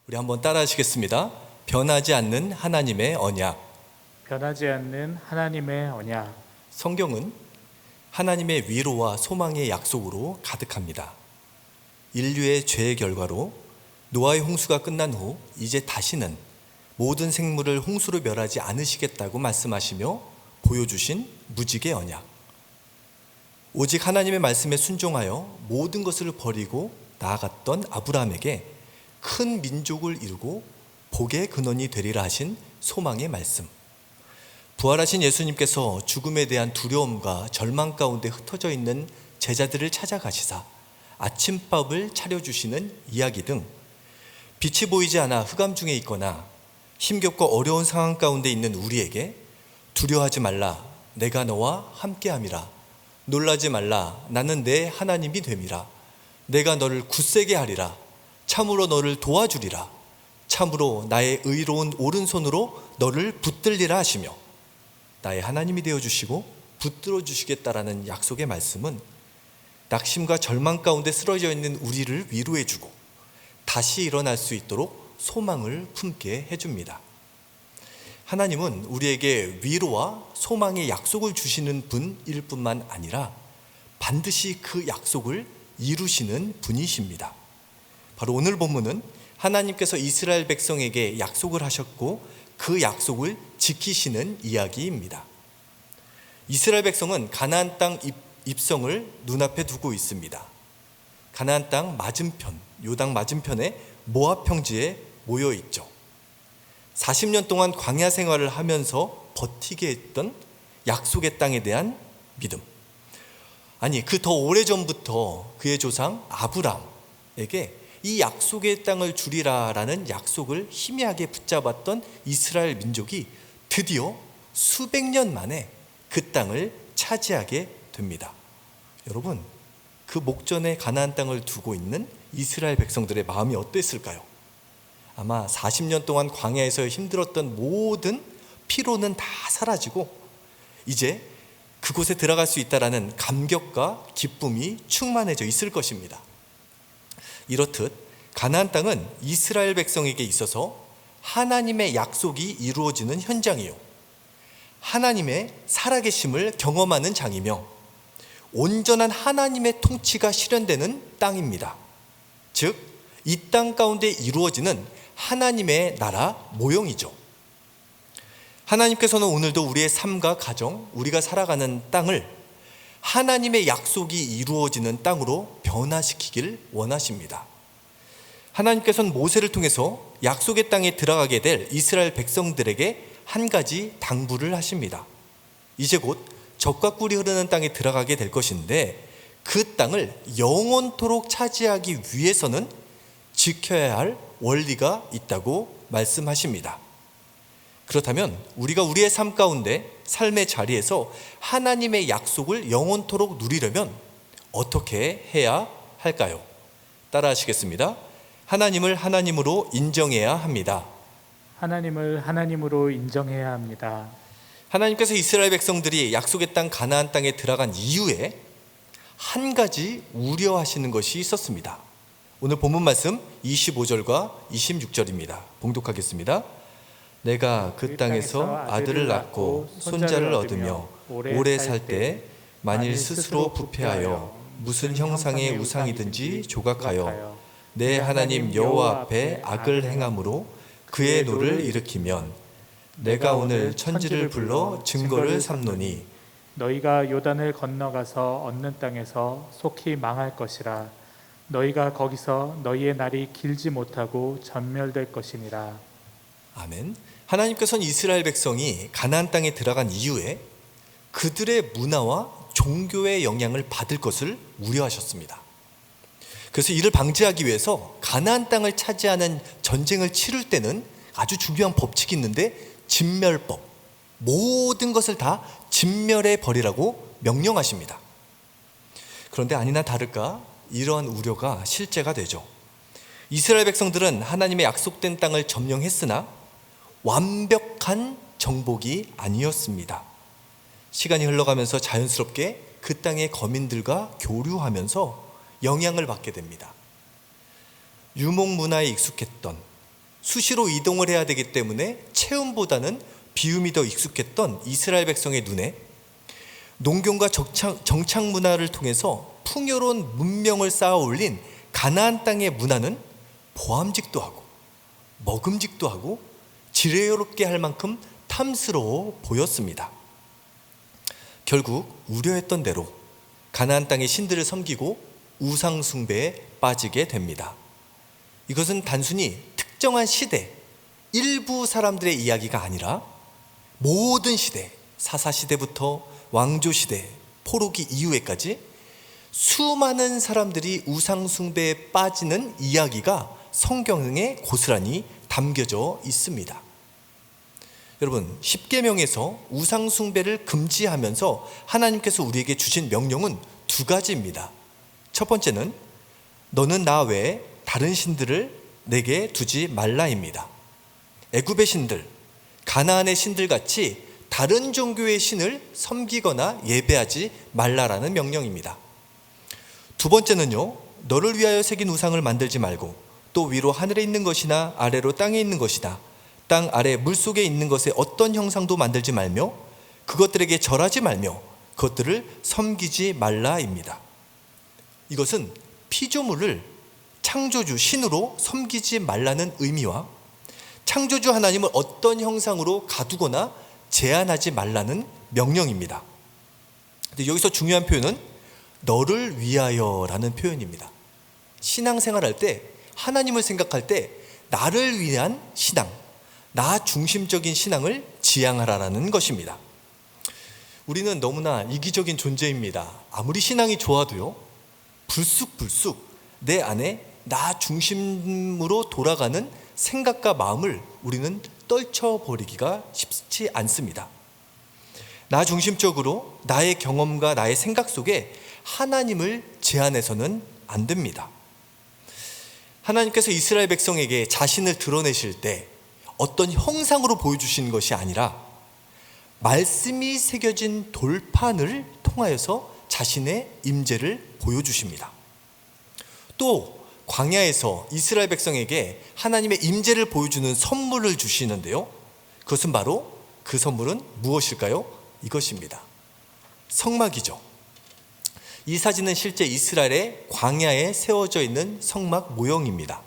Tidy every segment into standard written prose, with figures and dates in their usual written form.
우리 한번 따라 하시겠습니다. 변하지 않는 하나님의 언약. 변하지 않는 하나님의 언약. 성경은 하나님의 위로와 소망의 약속으로 가득합니다. 인류의 죄의 결과로 노아의 홍수가 끝난 후 이제 다시는 모든 생물을 홍수로 멸하지 않으시겠다고 말씀하시며 보여주신 무지개 언약. 오직 하나님의 말씀에 순종하여 모든 것을 버리고 나아갔던 아브라함에게 큰 민족을 이루고 복의 근원이 되리라 하신 소망의 말씀. 부활하신 예수님께서 죽음에 대한 두려움과 절망 가운데 흩어져 있는 제자들을 찾아가시사 아침밥을 차려주시는 이야기 등 빛이 보이지 않아 흑암 중에 있거나 힘겹고 어려운 상황 가운데 있는 우리에게 두려워하지 말라, 내가 너와 함께함이라, 놀라지 말라, 나는 내 하나님이 됨이라, 내가 너를 굳세게 하리라, 참으로 너를 도와주리라, 참으로 나의 의로운 오른손으로 너를 붙들리라 하시며 나의 하나님이 되어주시고 붙들어 주시겠다라는 약속의 말씀은 낙심과 절망 가운데 쓰러져 있는 우리를 위로해주고 다시 일어날 수 있도록 소망을 품게 해줍니다. 하나님은 우리에게 위로와 소망의 약속을 주시는 분일 뿐만 아니라 반드시 그 약속을 이루시는 분이십니다. 바로 오늘 본문은 하나님께서 이스라엘 백성에게 약속을 하셨고 그 약속을 지키시는 이야기입니다. 이스라엘 백성은 가나안 땅 입성을 눈앞에 두고 있습니다. 가나안 땅 맞은편, 요당 맞은편에 모압 평지에 모여 있죠. 40년 동안 광야 생활을 하면서 버티게 했던 약속의 땅에 대한 믿음. 아니, 그 더 오래전부터 그의 조상 아브람에게 이 약속의 땅을 주리라라는 약속을 희미하게 붙잡았던 이스라엘 민족이 드디어 수백 년 만에 그 땅을 차지하게 됩니다. 여러분, 그 목전에 가나안 땅을 두고 있는 이스라엘 백성들의 마음이 어땠을까요? 아마 40년 동안 광야에서 힘들었던 모든 피로는 다 사라지고 이제 그곳에 들어갈 수 있다라는 감격과 기쁨이 충만해져 있을 것입니다. 이렇듯 가나안 땅은 이스라엘 백성에게 있어서 하나님의 약속이 이루어지는 현장이요, 하나님의 살아계심을 경험하는 장이며 온전한 하나님의 통치가 실현되는 땅입니다. 즉, 이 땅 가운데 이루어지는 하나님의 나라 모형이죠. 하나님께서는 오늘도 우리의 삶과 가정, 우리가 살아가는 땅을 하나님의 약속이 이루어지는 땅으로 변화시키길 원하십니다. 하나님께서는 모세를 통해서 약속의 땅에 들어가게 될 이스라엘 백성들에게 한 가지 당부를 하십니다. 이제 곧 젖과 꿀이 흐르는 땅에 들어가게 될 것인데 그 땅을 영원토록 차지하기 위해서는 지켜야 할 원리가 있다고 말씀하십니다. 그렇다면 우리가 우리의 삶 가운데 삶의 자리에서 하나님의 약속을 영원토록 누리려면 어떻게 해야 할까요? 따라 하시겠습니다. 하나님을 하나님으로 인정해야 합니다. 하나님을 하나님으로 인정해야 합니다. 하나님께서 이스라엘 백성들이 약속의 땅 가나안 땅에 들어간 이후에 한 가지 우려하시는 것이 있었습니다. 오늘 본문 말씀 25절과 26절입니다. 봉독하겠습니다. 내가 그 땅에서 아들을 낳고 손자를 얻으며 오래 살 때 만일 스스로 부패하여 무슨 형상의 우상이든지 조각하여 내 하나님 여호와 앞에 악을 행함으로 그의 노를 일으키면 내가 오늘 천지를 불러 증거를 삼노니 너희가 요단을 건너가서 얻는 땅에서 속히 망할 것이라. 너희가 거기서 너희의 날이 길지 못하고 전멸될 것이니라. 아멘. 하나님께서는 이스라엘 백성이 가나안 땅에 들어간 이후에 그들의 문화와 종교의 영향을 받을 것을 우려하셨습니다. 그래서 이를 방지하기 위해서 가나안 땅을 차지하는 전쟁을 치를 때는 아주 중요한 법칙이 있는데 진멸법, 모든 것을 다 진멸해 버리라고 명령하십니다. 그런데 아니나 다를까 이러한 우려가 실제가 되죠. 이스라엘 백성들은 하나님의 약속된 땅을 점령했으나 완벽한 정복이 아니었습니다. 시간이 흘러가면서 자연스럽게 그 땅의 거민들과 교류하면서 영향을 받게 됩니다. 유목 문화에 익숙했던 수시로 이동을 해야 되기 때문에 체험보다는 비움이 더 익숙했던 이스라엘 백성의 눈에 농경과 정착 문화를 통해서 풍요로운 문명을 쌓아 올린 가나안 땅의 문화는 보암직도 하고 먹음직도 하고 지혜롭게 할 만큼 탐스러워 보였습니다. 결국 우려했던 대로 가나안 땅의 신들을 섬기고 우상 숭배에 빠지게 됩니다. 이것은 단순히 특정한 시대, 일부 사람들의 이야기가 아니라 모든 시대, 사사시대부터 왕조시대, 포로기 이후에까지 수많은 사람들이 우상 숭배에 빠지는 이야기가 성경에 고스란히 담겨져 있습니다. 여러분, 십계명에서 우상 숭배를 금지하면서 하나님께서 우리에게 주신 명령은 두 가지입니다. 첫 번째는 너는 나 외에 다른 신들을 내게 두지 말라입니다. 애굽의 신들, 가나안의 신들같이 다른 종교의 신을 섬기거나 예배하지 말라라는 명령입니다. 두 번째는요, 너를 위하여 새긴 우상을 만들지 말고 또 위로 하늘에 있는 것이나 아래로 땅에 있는 것이나 땅 아래 물속에 있는 것에 어떤 형상도 만들지 말며 그것들에게 절하지 말며 그것들을 섬기지 말라입니다. 이것은 피조물을 창조주 신으로 섬기지 말라는 의미와 창조주 하나님을 어떤 형상으로 가두거나 제한하지 말라는 명령입니다. 근데 여기서 중요한 표현은 너를 위하여라는 표현입니다. 신앙생활할 때 하나님을 생각할 때 나를 위한 신앙, 나 중심적인 신앙을 지향하라는 것입니다. 우리는 너무나 이기적인 존재입니다. 아무리 신앙이 좋아도요, 불쑥불쑥 내 안에 나 중심으로 돌아가는 생각과 마음을 우리는 떨쳐버리기가 쉽지 않습니다. 나 중심적으로 나의 경험과 나의 생각 속에 하나님을 제한해서는 안 됩니다. 하나님께서 이스라엘 백성에게 자신을 드러내실 때 어떤 형상으로 보여주신 것이 아니라 말씀이 새겨진 돌판을 통하여서 자신의 임재를 보여주십니다. 또 광야에서 이스라엘 백성에게 하나님의 임재를 보여주는 선물을 주시는데요, 그것은 바로 그 선물은 무엇일까요? 이것입니다. 성막이죠. 이 사진은 실제 이스라엘의 광야에 세워져 있는 성막 모형입니다.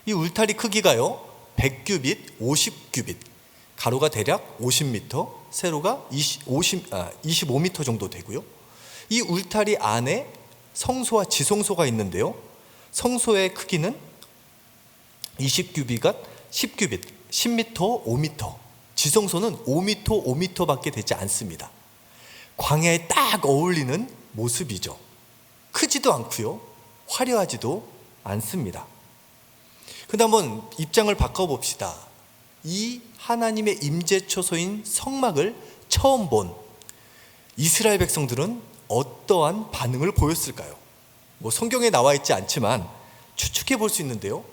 이 울타리 크기가요 100규빗, 50규빗, 가로가 대략 50m, 세로가 25m 정도 되고요. 이 울타리 안에 성소와 지성소가 있는데요, 성소의 크기는 20규빗과 10규빗, 10m, 5m, 지성소는 5m, 5m밖에 되지 않습니다. 광야에 딱 어울리는 모습이죠. 크지도 않고요, 화려하지도 않습니다. 근데 한번 입장을 바꿔봅시다. 이 하나님의 임재처소인 성막을 처음 본 이스라엘 백성들은 어떠한 반응을 보였을까요? 성경에 나와 있지 않지만 추측해 볼 수 있는데요,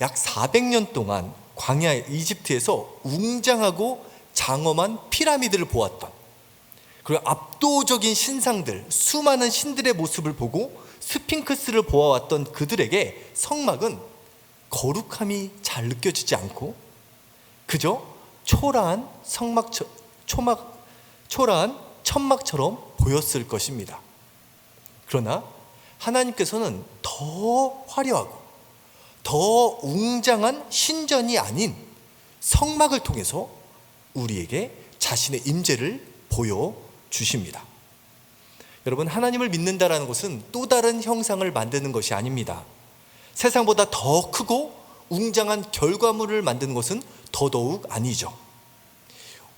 약 400년 동안 광야 이집트에서 웅장하고 장엄한 피라미드를 보았던, 그리고 압도적인 신상들, 수많은 신들의 모습을 보고 스핑크스를 보아왔던 그들에게 성막은 거룩함이 잘 느껴지지 않고 그저 초라한 초라한 천막처럼 보였을 것입니다. 그러나 하나님께서는 더 화려하고 더 웅장한 신전이 아닌 성막을 통해서 우리에게 자신의 임재를 보여주십니다. 여러분, 하나님을 믿는다라는 것은 또 다른 형상을 만드는 것이 아닙니다. 세상보다 더 크고 웅장한 결과물을 만드는 것은 더더욱 아니죠.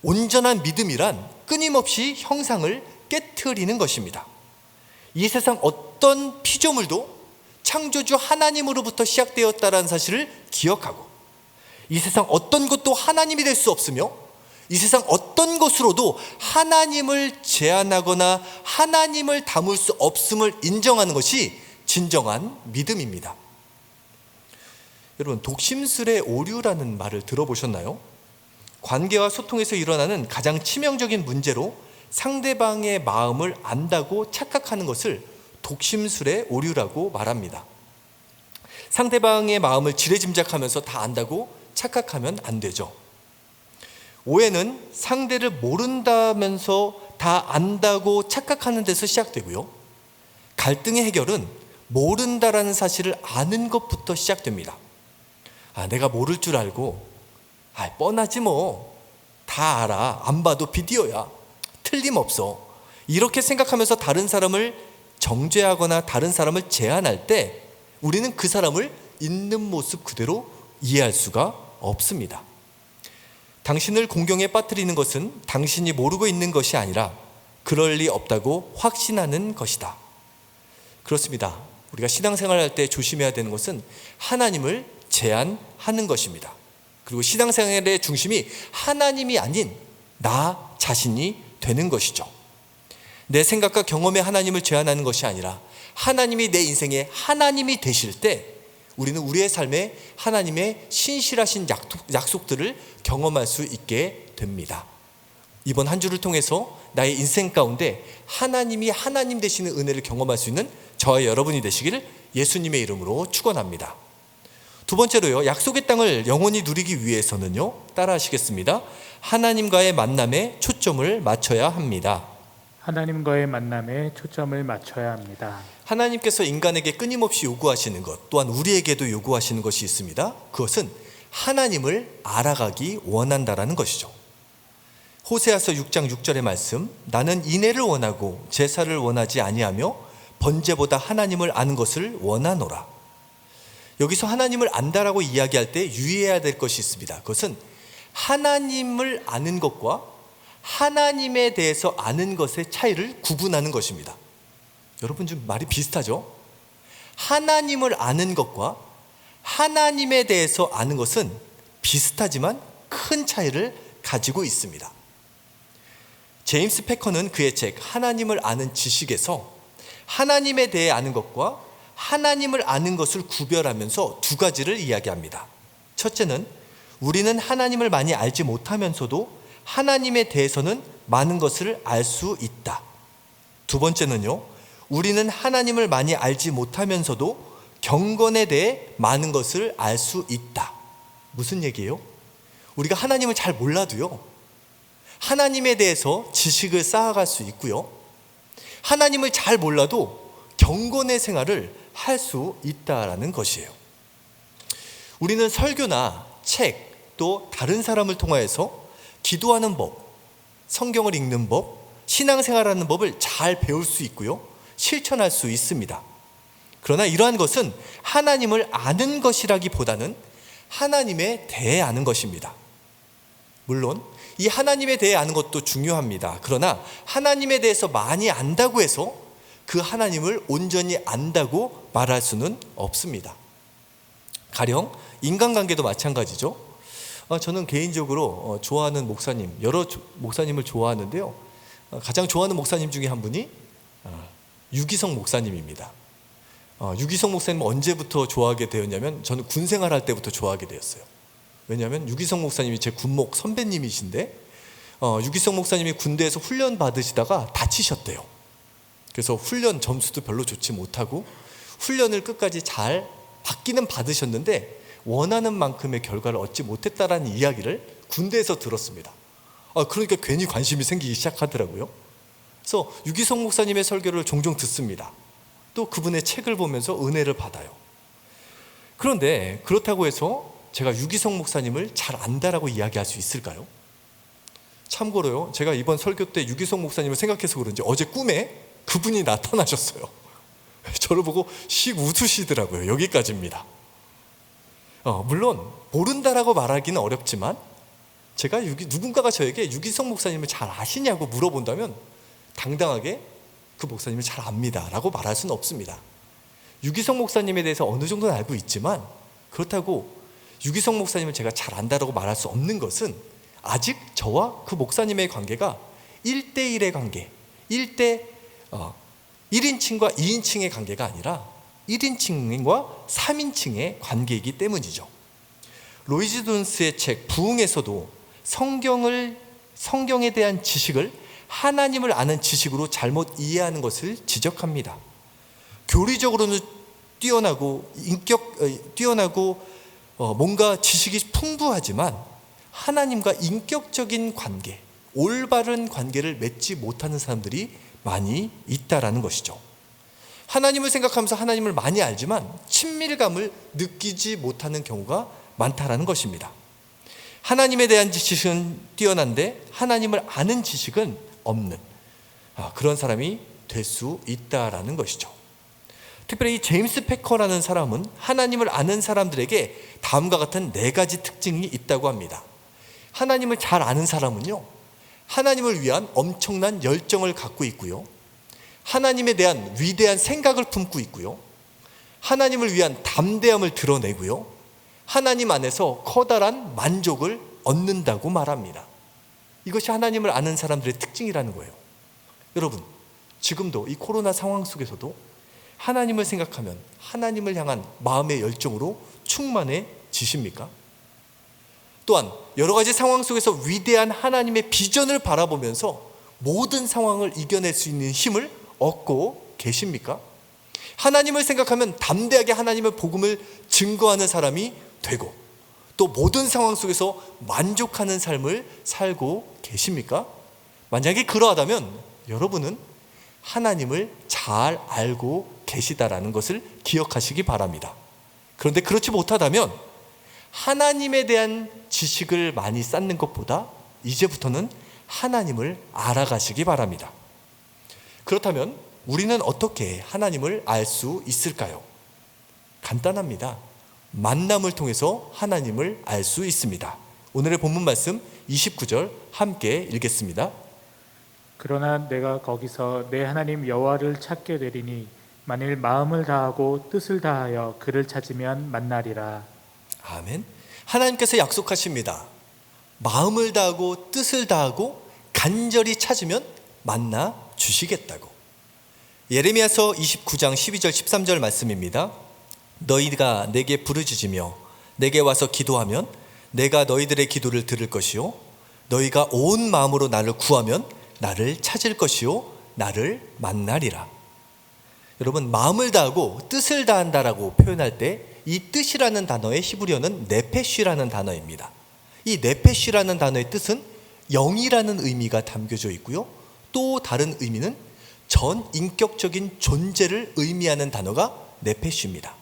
온전한 믿음이란 끊임없이 형상을 깨트리는 것입니다. 이 세상 어떤 피조물도 창조주 하나님으로부터 시작되었다는 사실을 기억하고, 이 세상 어떤 것도 하나님이 될 수 없으며 이 세상 어떤 것으로도 하나님을 제한하거나 하나님을 담을 수 없음을 인정하는 것이 진정한 믿음입니다. 여러분, 독심술의 오류라는 말을 들어보셨나요? 관계와 소통에서 일어나는 가장 치명적인 문제로 상대방의 마음을 안다고 착각하는 것을 독심술의 오류라고 말합니다. 상대방의 마음을 지레짐작하면서 다 안다고 착각하면 안 되죠. 오해는 상대를 모른다면서 다 안다고 착각하는 데서 시작되고요. 갈등의 해결은 모른다라는 사실을 아는 것부터 시작됩니다. 내가 모를 줄 알고 뻔하지 뭐. 다 알아. 안 봐도 비디오야. 틀림없어. 이렇게 생각하면서 다른 사람을 정죄하거나 다른 사람을 제한할 때 우리는 그 사람을 있는 모습 그대로 이해할 수가 없습니다. 당신을 공경에 빠뜨리는 것은 당신이 모르고 있는 것이 아니라 그럴 리 없다고 확신하는 것이다. 그렇습니다. 우리가 신앙생활을 할 때 조심해야 되는 것은 하나님을 제한하는 것입니다. 그리고 신앙생활의 중심이 하나님이 아닌 나 자신이 되는 것이죠. 내 생각과 경험에 하나님을 제한하는 것이 아니라 하나님이 내 인생에 하나님이 되실 때 우리는 우리의 삶에 하나님의 신실하신 약속들을 경험할 수 있게 됩니다. 이번 한 주를 통해서 나의 인생 가운데 하나님이 하나님 되시는 은혜를 경험할 수 있는 저와 여러분이 되시기를 예수님의 이름으로 축원합니다. 두 번째로요, 약속의 땅을 영원히 누리기 위해서는요, 따라 하시겠습니다. 하나님과의 만남에 초점을 맞춰야 합니다. 하나님과의 만남에 초점을 맞춰야 합니다. 하나님께서 인간에게 끊임없이 요구하시는 것, 또한 우리에게도 요구하시는 것이 있습니다. 그것은 하나님을 알아가기 원한다라는 것이죠. 호세아서 6장 6절의 말씀, 나는 인애를 원하고 제사를 원하지 아니하며 번제보다 하나님을 아는 것을 원하노라. 여기서 하나님을 안다라고 이야기할 때 유의해야 될 것이 있습니다. 그것은 하나님을 아는 것과 하나님에 대해서 아는 것의 차이를 구분하는 것입니다. 여러분 좀 말이 비슷하죠? 하나님을 아는 것과 하나님에 대해서 아는 것은 비슷하지만 큰 차이를 가지고 있습니다. 제임스 패커는 그의 책 하나님을 아는 지식에서 하나님에 대해 아는 것과 하나님을 아는 것을 구별하면서 두 가지를 이야기합니다. 첫째는 우리는 하나님을 많이 알지 못하면서도 하나님에 대해서는 많은 것을 알 수 있다. 두 번째는요, 우리는 하나님을 많이 알지 못하면서도 경건에 대해 많은 것을 알 수 있다. 무슨 얘기예요? 우리가 하나님을 잘 몰라도요, 하나님에 대해서 지식을 쌓아갈 수 있고요, 하나님을 잘 몰라도 경건의 생활을 할 수 있다라는 것이에요. 우리는 설교나 책, 또 다른 사람을 통하여서 기도하는 법, 성경을 읽는 법, 신앙생활하는 법을 잘 배울 수 있고요, 실천할 수 있습니다. 그러나 이러한 것은 하나님을 아는 것이라기보다는 하나님에 대해 아는 것입니다. 물론 이 하나님에 대해 아는 것도 중요합니다. 그러나 하나님에 대해서 많이 안다고 해서 그 하나님을 온전히 안다고 말할 수는 없습니다. 가령 인간관계도 마찬가지죠. 저는 개인적으로 좋아하는 목사님, 여러 목사님을 좋아하는데요, 가장 좋아하는 목사님 중에 한 분이 유기성 목사님입니다. 유기성 목사님 언제부터 좋아하게 되었냐면 저는 군 생활할 때부터 좋아하게 되었어요. 왜냐하면 유기성 목사님이 제 군목 선배님이신데 유기성 목사님이 군대에서 훈련 받으시다가 다치셨대요. 그래서 훈련 점수도 별로 좋지 못하고 훈련을 끝까지 잘 받기는 받으셨는데 원하는 만큼의 결과를 얻지 못했다라는 이야기를 군대에서 들었습니다. 그러니까 괜히 관심이 생기기 시작하더라고요. 그래서 유기성 목사님의 설교를 종종 듣습니다. 또 그분의 책을 보면서 은혜를 받아요. 그런데 그렇다고 해서 제가 유기성 목사님을 잘 안다라고 이야기할 수 있을까요? 참고로요, 제가 이번 설교 때 유기성 목사님을 생각해서 그런지 어제 꿈에 그분이 나타나셨어요. 저를 보고 씩 웃으시더라고요. 여기까지입니다. 물론 모른다라고 말하기는 어렵지만 제가 누군가가 저에게 유기성 목사님을 잘 아시냐고 물어본다면 당당하게 그 목사님을 잘 압니다 라고 말할 수는 없습니다. 유기성 목사님에 대해서 어느 정도는 알고 있지만 그렇다고 유기성 목사님을 제가 잘 안다라고 말할 수 없는 것은 아직 저와 그 목사님의 관계가 1대1의 관계, 1인칭과 2인칭의 관계가 아니라 1인칭과 3인칭의 관계이기 때문이죠. 로이즈 존스의 책 부흥에서도 성경에 대한 지식을 하나님을 아는 지식으로 잘못 이해하는 것을 지적합니다. 교리적으로는 뛰어나고 뭔가 지식이 풍부하지만 하나님과 인격적인 관계, 올바른 관계를 맺지 못하는 사람들이 많이 있다라는 것이죠. 하나님을 생각하면서 하나님을 많이 알지만 친밀감을 느끼지 못하는 경우가 많다라는 것입니다. 하나님에 대한 지식은 뛰어난데 하나님을 아는 지식은 없는 그런 사람이 될 수 있다라는 것이죠. 특별히 이 제임스 패커라는 사람은 하나님을 아는 사람들에게 다음과 같은 4가지 특징이 있다고 합니다. 하나님을 잘 아는 사람은요, 하나님을 위한 엄청난 열정을 갖고 있고요, 하나님에 대한 위대한 생각을 품고 있고요, 하나님을 위한 담대함을 드러내고요, 하나님 안에서 커다란 만족을 얻는다고 말합니다. 이것이 하나님을 아는 사람들의 특징이라는 거예요. 여러분, 지금도 이 코로나 상황 속에서도 하나님을 생각하면 하나님을 향한 마음의 열정으로 충만해지십니까? 또한 여러 가지 상황 속에서 위대한 하나님의 비전을 바라보면서 모든 상황을 이겨낼 수 있는 힘을 얻고 계십니까? 하나님을 생각하면 담대하게 하나님의 복음을 증거하는 사람이 되고 또 모든 상황 속에서 만족하는 삶을 살고 계십니까? 만약에 그러하다면 여러분은 하나님을 잘 알고 계시다라는 것을 기억하시기 바랍니다. 그런데 그렇지 못하다면 하나님에 대한 지식을 많이 쌓는 것보다 이제부터는 하나님을 알아가시기 바랍니다. 그렇다면 우리는 어떻게 하나님을 알 수 있을까요? 간단합니다. 만남을 통해서 하나님을 알 수 있습니다. 오늘의 본문 말씀 29절 함께 읽겠습니다. 그러나 내가 거기서 내 하나님 여호와를 찾게 되리니 만일 마음을 다하고 뜻을 다하여 그를 찾으면 만나리라. 아멘. 하나님께서 약속하십니다. 마음을 다하고 뜻을 다하고 간절히 찾으면 만나 주시겠다고. 예레미야서 29장 12절 13절 말씀입니다. 너희가 내게 부르짖으며 내게 와서 기도하면 내가 너희들의 기도를 들을 것이요 너희가 온 마음으로 나를 구하면 나를 찾을 것이요 나를 만나리라. 여러분, 마음을 다하고 뜻을 다한다라고 표현할 때 이 뜻이라는 단어의 히브리어는 네페쉬라는 단어입니다. 이 네페쉬라는 단어의 뜻은 영이라는 의미가 담겨져 있고요, 또 다른 의미는 전 인격적인 존재를 의미하는 단어가 네페쉬입니다.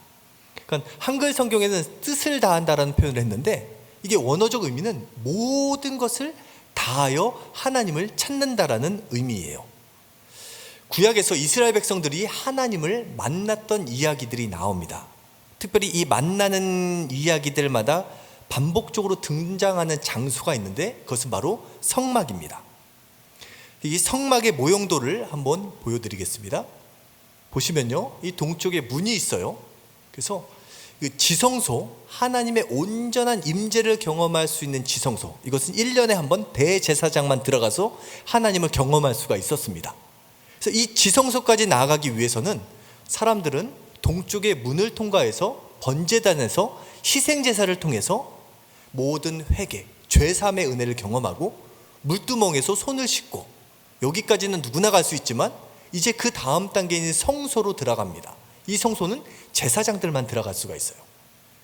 그러니까 한글 성경에는 뜻을 다한다라는 표현을 했는데 이게 원어적 의미는 모든 것을 다하여 하나님을 찾는다라는 의미예요. 구약에서 이스라엘 백성들이 하나님을 만났던 이야기들이 나옵니다. 특별히 이 만나는 이야기들마다 반복적으로 등장하는 장소가 있는데 그것은 바로 성막입니다. 이 성막의 모형도를 한번 보여드리겠습니다. 보시면요, 이 동쪽에 문이 있어요. 그래서 그 지성소, 하나님의 온전한 임재를 경험할 수 있는 지성소, 이것은 1년에 한 번 대제사장만 들어가서 하나님을 경험할 수가 있었습니다. 그래서 이 지성소까지 나아가기 위해서는 사람들은 동쪽의 문을 통과해서 번제단에서 희생제사를 통해서 모든 회개, 죄사함의 은혜를 경험하고 물두멍에서 손을 씻고, 여기까지는 누구나 갈 수 있지만 이제 그 다음 단계인 성소로 들어갑니다. 이 성소는 제사장들만 들어갈 수가 있어요.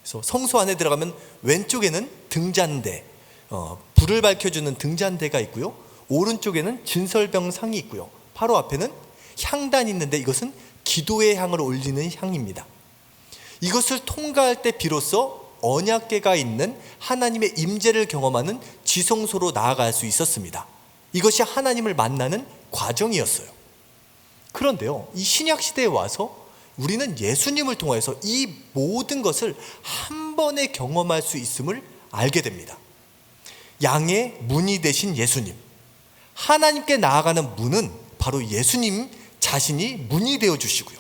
그래서 성소 안에 들어가면 왼쪽에는 등잔대, 불을 밝혀주는 등잔대가 있고요, 오른쪽에는 진설병상이 있고요, 바로 앞에는 향단이 있는데 이것은 기도의 향을 올리는 향입니다. 이것을 통과할 때 비로소 언약궤가 있는 하나님의 임재를 경험하는 지성소로 나아갈 수 있었습니다. 이것이 하나님을 만나는 과정이었어요. 그런데요, 이 신약 시대에 와서 우리는 예수님을 통해서 이 모든 것을 한 번에 경험할 수 있음을 알게 됩니다. 양의 문이 되신 예수님, 하나님께 나아가는 문은 바로 예수님 자신이 문이 되어 주시고요,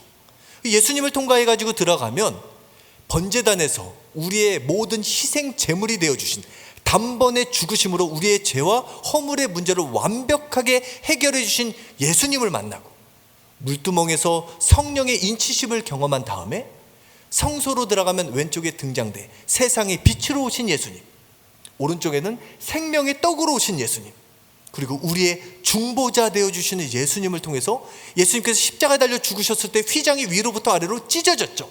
예수님을 통과해 가지고 들어가면 번제단에서 우리의 모든 희생 제물이 되어 주신 단번에 죽으심으로 우리의 죄와 허물의 문제를 완벽하게 해결해 주신 예수님을 만나고, 물두멍에서 성령의 인치심을 경험한 다음에 성소로 들어가면 왼쪽에 등장대, 세상의 빛으로 오신 예수님, 오른쪽에는 생명의 떡으로 오신 예수님, 그리고 우리의 중보자 되어주시는 예수님을 통해서 예수님께서 십자가에 달려 죽으셨을 때 휘장이 위로부터 아래로 찢어졌죠.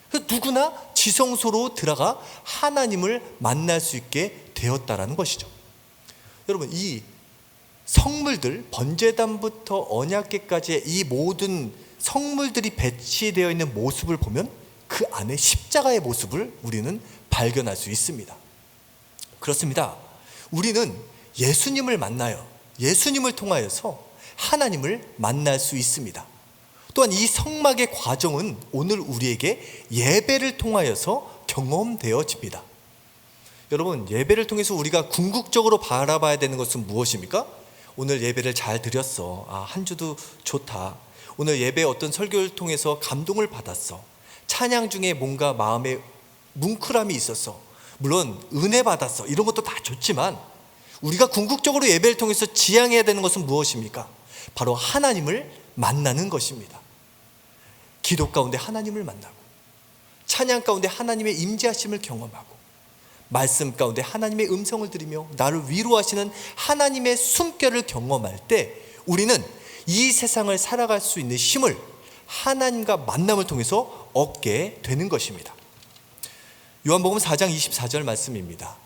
그래서 누구나 지성소로 들어가 하나님을 만날 수 있게 되었다라는 것이죠. 여러분, 이 성물들, 번제단부터 언약궤까지의 이 모든 성물들이 배치되어 있는 모습을 보면 그 안에 십자가의 모습을 우리는 발견할 수 있습니다. 그렇습니다. 우리는 예수님을 만나요. 예수님을 통하여서 하나님을 만날 수 있습니다. 또한 이 성막의 과정은 오늘 우리에게 예배를 통하여서 경험되어집니다. 여러분, 예배를 통해서 우리가 궁극적으로 바라봐야 되는 것은 무엇입니까? 오늘 예배를 잘 드렸어. 한 주도 좋다. 오늘 예배 어떤 설교를 통해서 감동을 받았어. 찬양 중에 뭔가 마음에 뭉클함이 있었어. 물론 은혜 받았어. 이런 것도 다 좋지만 우리가 궁극적으로 예배를 통해서 지향해야 되는 것은 무엇입니까? 바로 하나님을 만나는 것입니다. 기도 가운데 하나님을 만나고, 찬양 가운데 하나님의 임재하심을 경험하고, 말씀 가운데 하나님의 음성을 들으며 나를 위로하시는 하나님의 숨결을 경험할 때 우리는 이 세상을 살아갈 수 있는 힘을 하나님과 만남을 통해서 얻게 되는 것입니다. 요한복음 4장 24절 말씀입니다.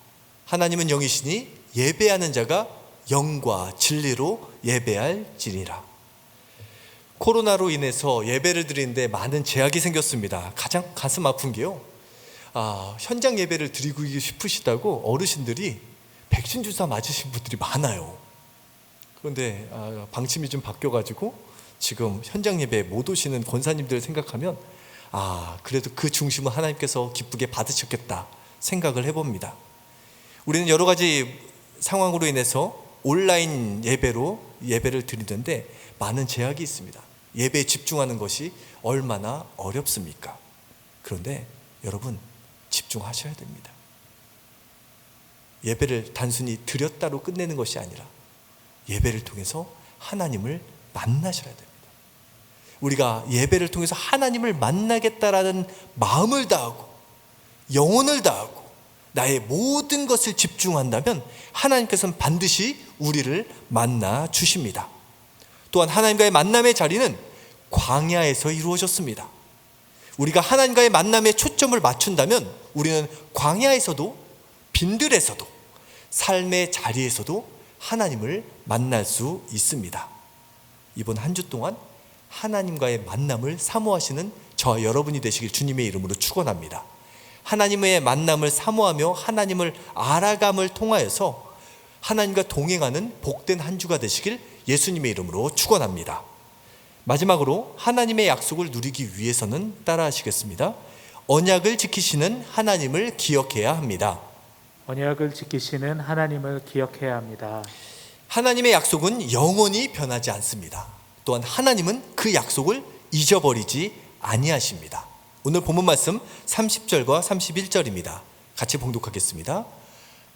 하나님은 영이시니 예배하는 자가 영과 진리로 예배할지니라. 코로나로 인해서 예배를 드리는데 많은 제약이 생겼습니다. 가장 가슴 아픈 게요, 현장 예배를 드리고 싶으시다고 어르신들이 백신 주사 맞으신 분들이 많아요. 그런데 방침이 좀 바뀌어가지고 지금 현장 예배에 못 오시는 권사님들 생각하면 그래도 그 중심은 하나님께서 기쁘게 받으셨겠다 생각을 해봅니다. 우리는 여러 가지 상황으로 인해서 온라인 예배로 예배를 드리는데 많은 제약이 있습니다. 예배에 집중하는 것이 얼마나 어렵습니까? 그런데 여러분, 집중하셔야 됩니다. 예배를 단순히 드렸다로 끝내는 것이 아니라 예배를 통해서 하나님을 만나셔야 됩니다. 우리가 예배를 통해서 하나님을 만나겠다라는 마음을 다하고 영혼을 다하고 나의 모든 것을 집중한다면 하나님께서는 반드시 우리를 만나 주십니다. 또한 하나님과의 만남의 자리는 광야에서 이루어졌습니다. 우리가 하나님과의 만남에 초점을 맞춘다면 우리는 광야에서도 빈들에서도 삶의 자리에서도 하나님을 만날 수 있습니다. 이번 한 주 동안 하나님과의 만남을 사모하시는 저와 여러분이 되시길 주님의 이름으로 축원합니다. 하나님의 만남을 사모하며 하나님을 알아감을 통하여서 하나님과 동행하는 복된 한 주가 되시길 예수님의 이름으로 축원합니다. 마지막으로 하나님의 약속을 누리기 위해서는 따라하시겠습니다. 언약을 지키시는 하나님을 기억해야 합니다. 언약을 지키시는 하나님을 기억해야 합니다. 하나님의 약속은 영원히 변하지 않습니다. 또한 하나님은 그 약속을 잊어버리지 아니하십니다. 오늘 본문 말씀 30절과 31절입니다. 같이 봉독하겠습니다.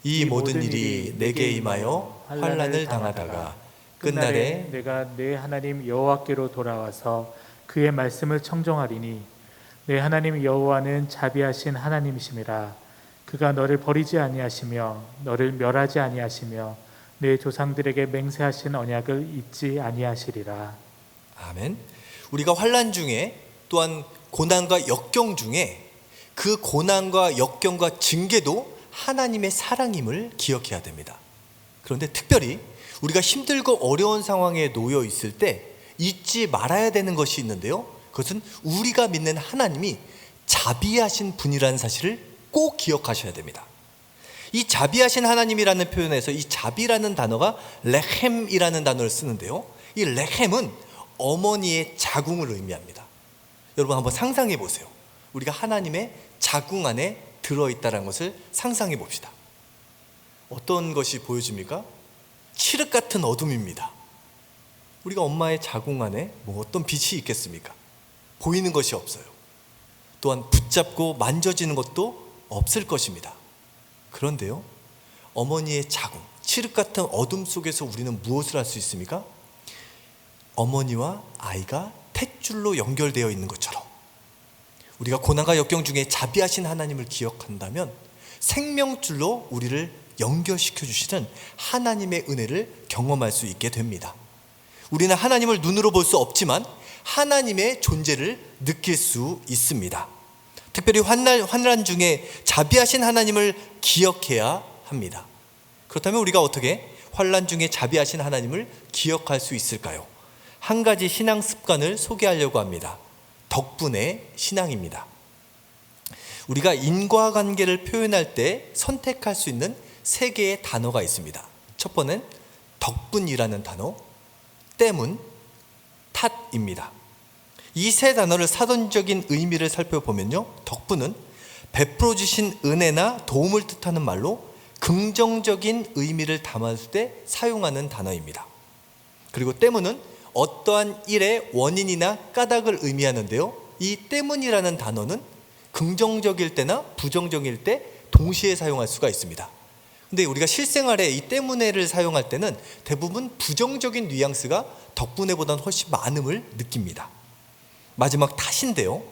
이 모든 일이 내게 임하여 환난을 당하다가 끝날에 내가 내 하나님 여호와께로 돌아와서 그의 말씀을 청종하리니 내 하나님 여호와는 자비하신 하나님이심이라. 그가 너를 버리지 아니하시며 너를 멸하지 아니하시며 내 조상들에게 맹세하신 언약을 잊지 아니하시리라. 아멘. 우리가 환난 중에 또한 고난과 역경 중에 그 고난과 역경과 징계도 하나님의 사랑임을 기억해야 됩니다. 그런데 특별히 우리가 힘들고 어려운 상황에 놓여 있을 때 잊지 말아야 되는 것이 있는데요, 그것은 우리가 믿는 하나님이 자비하신 분이라는 사실을 꼭 기억하셔야 됩니다. 이 자비하신 하나님이라는 표현에서 이 자비라는 단어가 레헴이라는 단어를 쓰는데요, 이 레헴은 어머니의 자궁을 의미합니다. 여러분 한번 상상해 보세요. 우리가 하나님의 자궁 안에 들어있다는 것을 상상해 봅시다. 어떤 것이 보여집니까? 칠흑 같은 어둠입니다. 우리가 엄마의 자궁 안에 어떤 빛이 있겠습니까? 보이는 것이 없어요. 또한 붙잡고 만져지는 것도 없을 것입니다. 그런데요, 어머니의 자궁, 칠흑 같은 어둠 속에서 우리는 무엇을 할 수 있습니까? 어머니와 아이가 탯줄로 연결되어 있는 것처럼 우리가 고난과 역경 중에 자비하신 하나님을 기억한다면 생명줄로 우리를 연결시켜 주시는 하나님의 은혜를 경험할 수 있게 됩니다. 우리는 하나님을 눈으로 볼 수 없지만 하나님의 존재를 느낄 수 있습니다. 특별히 환난 중에 자비하신 하나님을 기억해야 합니다. 그렇다면 우리가 어떻게 환난 중에 자비하신 하나님을 기억할 수 있을까요? 한 가지 신앙 습관을 소개하려고 합니다. 덕분의 신앙입니다. 우리가 인과관계를 표현할 때 선택할 수 있는 3개의 단어가 있습니다. 첫 번째는 덕분이라는 단어, 때문, 탓입니다. 이 3 단어를 사전적인 의미를 살펴보면요, 덕분은 베풀어 주신 은혜나 도움을 뜻하는 말로 긍정적인 의미를 담았을 때 사용하는 단어입니다. 그리고 때문은 어떠한 일의 원인이나 까닭을 의미하는데요, 이 때문이라는 단어는 긍정적일 때나 부정적일 때 동시에 사용할 수가 있습니다. 근데 우리가 실생활에 이 때문에를 사용할 때는 대부분 부정적인 뉘앙스가 덕분에보다는 훨씬 많음을 느낍니다. 마지막 탓인데요,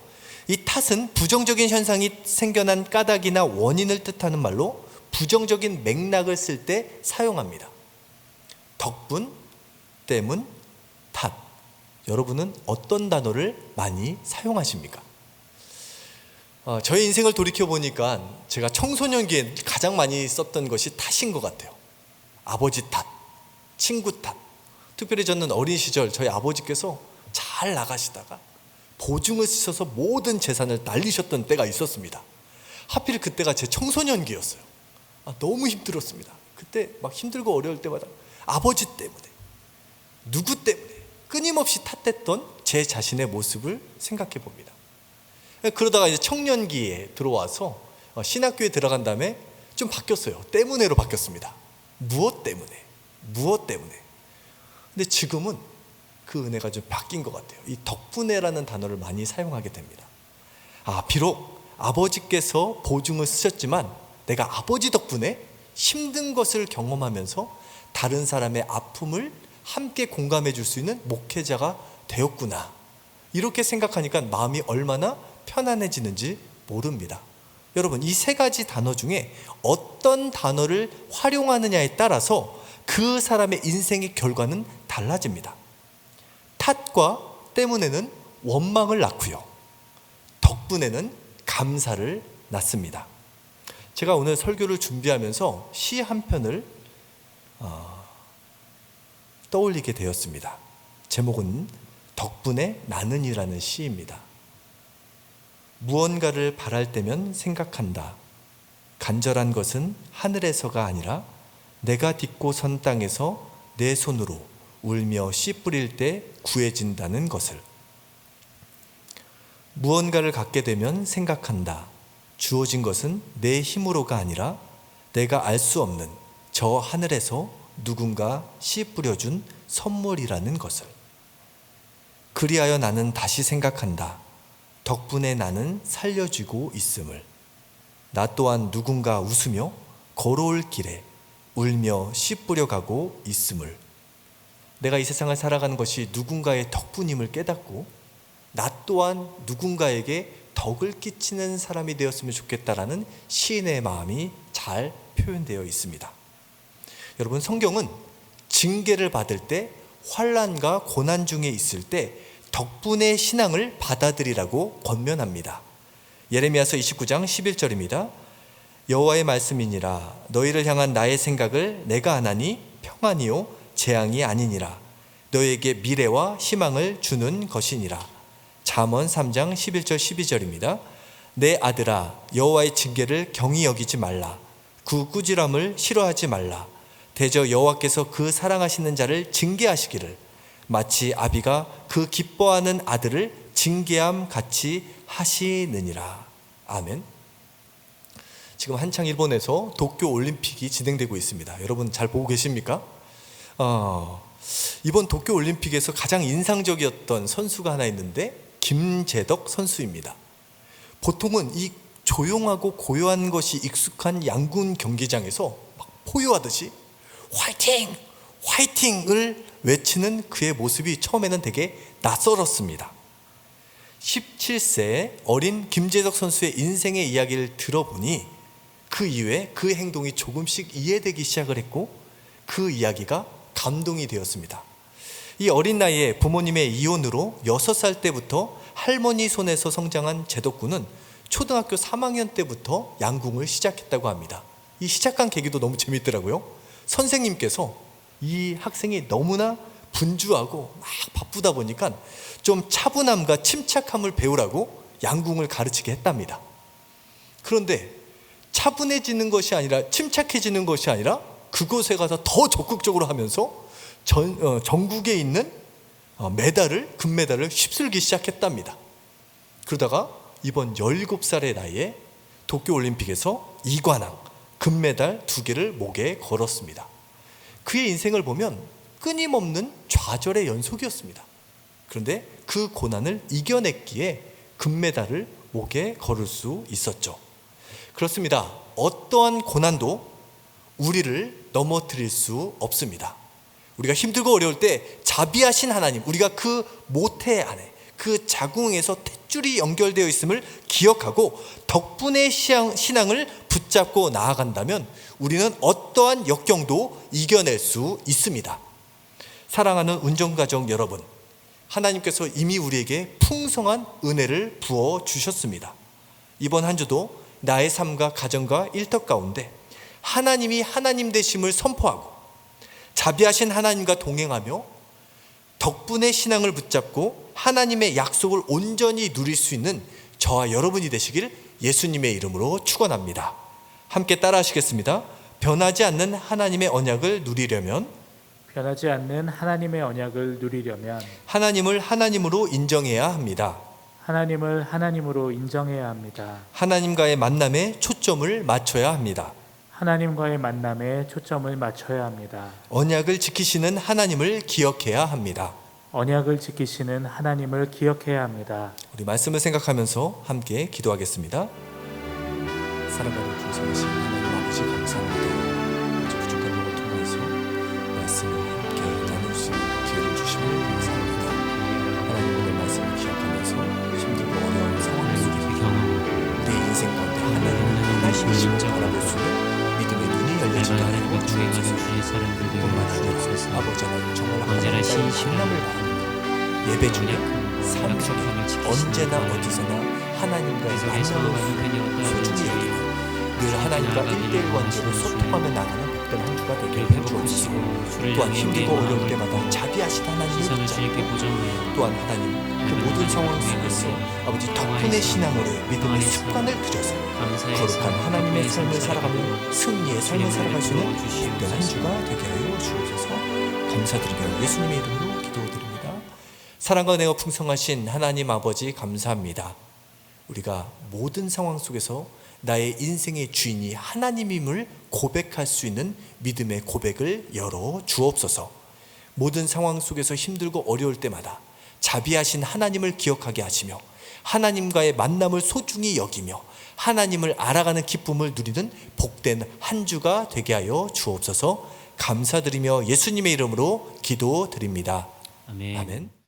이 탓은 부정적인 현상이 생겨난 까닭이나 원인을 뜻하는 말로 부정적인 맥락을 쓸 때 사용합니다. 덕분, 때문, 탓. 여러분은 어떤 단어를 많이 사용하십니까? 저의 인생을 돌이켜보니까 제가 청소년기에 가장 많이 썼던 것이 탓인 것 같아요. 아버지 탓, 친구 탓. 특별히 저는 어린 시절 저희 아버지께서 잘 나가시다가 보증을 쓰셔서 모든 재산을 날리셨던 때가 있었습니다. 하필 그때가 제 청소년기였어요. 너무 힘들었습니다. 그때 막 힘들고 어려울 때마다 아버지 때문에, 누구 때문에 끊임없이 탓했던 제 자신의 모습을 생각해 봅니다. 그러다가 이제 청년기에 들어와서 신학교에 들어간 다음에 좀 바뀌었어요. 때문에로 바뀌었습니다. 무엇 때문에, 무엇 때문에. 근데 지금은 그 은혜가 좀 바뀐 것 같아요. 이 덕분에라는 단어를 많이 사용하게 됩니다. 비록 아버지께서 보증을 쓰셨지만 내가 아버지 덕분에 힘든 것을 경험하면서 다른 사람의 아픔을 함께 공감해 줄 수 있는 목회자가 되었구나. 이렇게 생각하니까 마음이 얼마나 편안해지는지 모릅니다. 여러분, 이 3가지 단어 중에 어떤 단어를 활용하느냐에 따라서 그 사람의 인생의 결과는 달라집니다. 탓과 때문에는 원망을 낳고요, 덕분에는 감사를 낳습니다. 제가 오늘 설교를 준비하면서 시 한 편을 떠올리게 되었습니다. 제목은 덕분에 나는이라는 시입니다. 무언가를 바랄 때면 생각한다. 간절한 것은 하늘에서가 아니라 내가 딛고 선 땅에서 내 손으로 울며 씨 뿌릴 때 구해진다는 것을. 무언가를 갖게 되면 생각한다. 주어진 것은 내 힘으로가 아니라 내가 알 수 없는 저 하늘에서 누군가 씨 뿌려준 선물이라는 것을. 그리하여 나는 다시 생각한다. 덕분에 나는 살려지고 있음을. 나 또한 누군가 웃으며 걸어올 길에 울며 씨 뿌려가고 있음을. 내가 이 세상을 살아가는 것이 누군가의 덕분임을 깨닫고 나 또한 누군가에게 덕을 끼치는 사람이 되었으면 좋겠다라는 시인의 마음이 잘 표현되어 있습니다. 여러분, 성경은 징계를 받을 때, 환난과 고난 중에 있을 때 덕분의 신앙을 받아들이라고 권면합니다. 예레미야서 29장 11절입니다. 여호와의 말씀이니라. 너희를 향한 나의 생각을 내가 아나니 평안이요 재앙이 아니니라. 너희에게 미래와 희망을 주는 것이니라. 잠언 3장 11절 12절입니다. 내 아들아, 여호와의 징계를 경히 여기지 말라. 그 꾸지람을 싫어하지 말라. 대저 여호와께서 그 사랑하시는 자를 징계하시기를 마치 아비가 그 기뻐하는 아들을 징계함 같이 하시느니라. 아멘. 지금 한창 일본에서 도쿄 올림픽이 진행되고 있습니다. 여러분 잘 보고 계십니까? 이번 도쿄 올림픽에서 가장 인상적이었던 선수가 하나 있는데 김재덕 선수입니다. 보통은 이 조용하고 고요한 것이 익숙한 양궁 경기장에서 막 포효하듯이 화이팅! 화이팅을 외치는 그의 모습이 처음에는 되게 낯설었습니다. 17세 어린 김재덕 선수의 인생의 이야기를 들어보니 그 이후에 그 행동이 조금씩 이해되기 시작을 했고 그 이야기가 감동이 되었습니다. 이 어린 나이에 부모님의 이혼으로 6살 때부터 할머니 손에서 성장한 재덕군은 초등학교 3학년 때부터 양궁을 시작했다고 합니다. 이 시작한 계기도 너무 재밌더라고요. 선생님께서 이 학생이 너무나 분주하고 막 바쁘다 보니까 좀 차분함과 침착함을 배우라고 양궁을 가르치게 했답니다. 그런데 차분해지는 것이 아니라 침착해지는 것이 아니라 그곳에 가서 더 적극적으로 하면서 전국에 있는 금메달을 휩쓸기 시작했답니다. 그러다가 이번 17살의 나이에 도쿄올림픽에서 2관왕 금메달 2개를 목에 걸었습니다. 그의 인생을 보면 끊임없는 좌절의 연속이었습니다. 그런데 그 고난을 이겨냈기에 금메달을 목에 걸을 수 있었죠. 그렇습니다. 어떠한 고난도 우리를 넘어뜨릴 수 없습니다. 우리가 힘들고 어려울 때 자비하신 하나님, 우리가 그 모태 안에 그 자궁에서 탯줄이 연결되어 있음을 기억하고 덕분에 신앙을 붙잡고 나아간다면 우리는 어떠한 역경도 이겨낼 수 있습니다. 사랑하는 운전가족 여러분, 하나님께서 이미 우리에게 풍성한 은혜를 부어주셨습니다. 이번 한 주도 나의 삶과 가정과 일터 가운데 하나님이 하나님 되심을 선포하고 자비하신 하나님과 동행하며 덕분에 신앙을 붙잡고 하나님의 약속을 온전히 누릴 수 있는 저와 여러분이 되시길 예수님의 이름으로 축원합니다. 함께 따라 하시겠습니다. 변하지 않는 하나님의 언약을 누리려면 하나님을 하나님으로 인정해야 합니다. 하나님과의 만남에 초점을 맞춰야 합니다. 언약을 지키시는 하나님을 기억해야 합니다. 우리 말씀을 생각하면서 함께 기도하겠습니다. 사랑하는 풍성하신 하나님 아버지 감사합니다. 아주 부족한 것을 통해서 말씀을 함께 나눌 수 있는 기회를 주시면 감사합니다. 하나님 오늘 말씀을 기억하면서 힘들고 어려운 상황을 속에서 우리의 인생 가운데 하나님을 하나님이심을 바라볼 수 있는 믿음의 눈이 열려지게 하여 주옵소서. 뿐만 아니라 아버지 하나님 정말 하나님과의 만남을 바랍니다. 예배 중에 삶 속에 언제나 어디서나 하나님과의 만남을 소중히 여기며 늘 하나님과 1대1 관계로 소통하며 나가는 복된 한 주가 되게 해주옵소서. 또한 힘들고 어려울 때마다 자비하신 하나님을 붙잡고 또한 하나님 그 모든 상황 속에서 아버지 덕분의 신앙으로 믿음의 습관을 들여서 거룩한 하나님의 삶을 살아가며 승리의 삶을 살아갈 수 있는 복된 한 주가 되게 하여 주옵소서. 감사드리며 예수님의 이름으로 기도드립니다. 사랑과 은혜가 풍성하신 하나님 아버지 감사합니다. 우리가 모든 상황 속에서 나의 인생의 주인이 하나님임을 고백할 수 있는 믿음의 고백을 열어 주옵소서. 모든 상황 속에서 힘들고 어려울 때마다 자비하신 하나님을 기억하게 하시며 하나님과의 만남을 소중히 여기며 하나님을 알아가는 기쁨을 누리는 복된 한 주가 되게 하여 주옵소서. 감사드리며 예수님의 이름으로 기도드립니다. 아멘. 아멘.